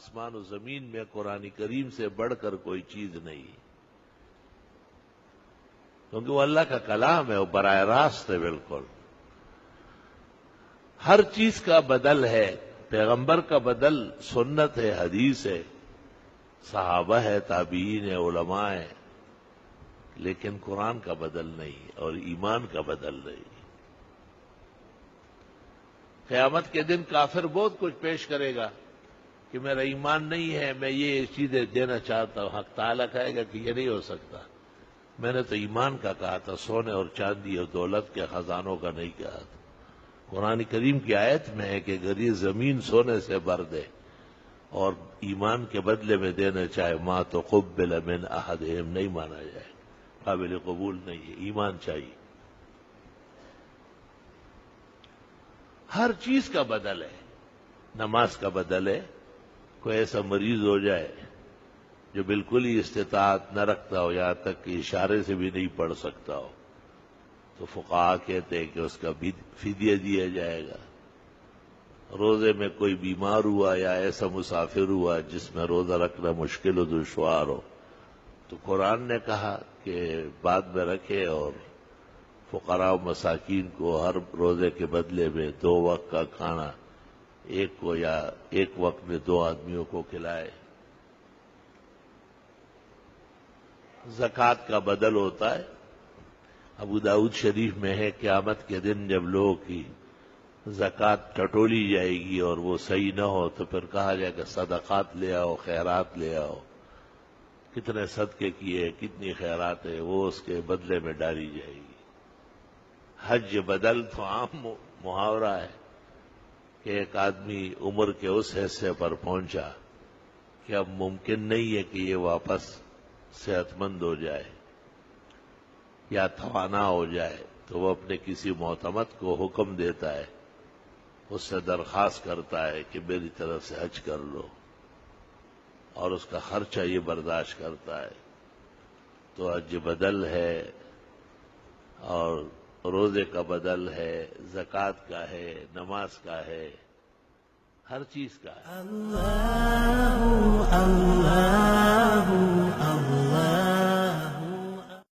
آسمان و زمین میں قرآن کریم سے بڑھ کر کوئی چیز نہیں، کیونکہ وہ اللہ کا کلام ہے، وہ براہ راست ہے بالکل۔ ہر چیز کا بدل ہے، پیغمبر کا بدل سنت ہے، حدیث ہے، صحابہ ہے، تابعین ہے، علماء ہے، لیکن قرآن کا بدل نہیں اور ایمان کا بدل نہیں۔ قیامت کے دن کافر بہت کچھ پیش کرے گا کہ میرا ایمان نہیں ہے، میں یہ چیزیں دینا چاہتا ہوں۔ حق تعالیٰ کہے گا کہ یہ نہیں ہو سکتا، میں نے تو ایمان کا کہا تھا، سونے اور چاندی اور دولت کے خزانوں کا نہیں کہا تھا۔ قرآن کریم کی آیت میں ہے کہ اگر یہ زمین سونے سے بھر دے اور ایمان کے بدلے میں دینا چاہے، ما تقبل من احدہم، نہیں مانا جائے، قابل قبول نہیں ہے، ایمان چاہیے۔ ہر چیز کا بدل ہے، نماز کا بدل ہے، کوئی ایسا مریض ہو جائے جو بالکل ہی استطاعت نہ رکھتا ہو، یہاں تک کہ اشارے سے بھی نہیں پڑھ سکتا ہو، تو فقہا کہتے ہیں کہ اس کا فدیہ دیا جائے گا۔ روزے میں کوئی بیمار ہوا یا ایسا مسافر ہوا جس میں روزہ رکھنا مشکل و دشوار ہو، تو قرآن نے کہا کہ بعد میں رکھے، اور فقراء و مساکین کو ہر روزے کے بدلے میں 2 وقت کا کھانا ایک کو یا ایک وقت میں 2 آدمیوں کو کھلائے۔ زکوٰۃ کا بدل ہوتا ہے، ابو داؤد شریف میں ہے قیامت کے دن جب لوگوں کی زکوٰۃ ٹٹولی جائے گی اور وہ صحیح نہ ہو تو پھر کہا جائے کہ صدقات لے آؤ، خیرات لے آؤ، کتنے صدقے کیے، کتنی خیرات ہے، وہ اس کے بدلے میں ڈالی جائے گی۔ حج بدل تو عام محاورہ ہے کہ ایک آدمی عمر کے اس حصے پر پہنچا کہ اب ممکن نہیں ہے کہ یہ واپس صحت مند ہو جائے یا توانا ہو جائے، تو وہ اپنے کسی معتمد کو حکم دیتا ہے، اس سے درخواست کرتا ہے کہ میری طرف سے حج کر لو، اور اس کا خرچہ یہ برداشت کرتا ہے۔ تو حج بدل ہے، اور روزے کا بدل ہے، زکوٰۃ کا ہے، نماز کا ہے، ہر چیز کا ہے۔ اللہ اللہ اللہ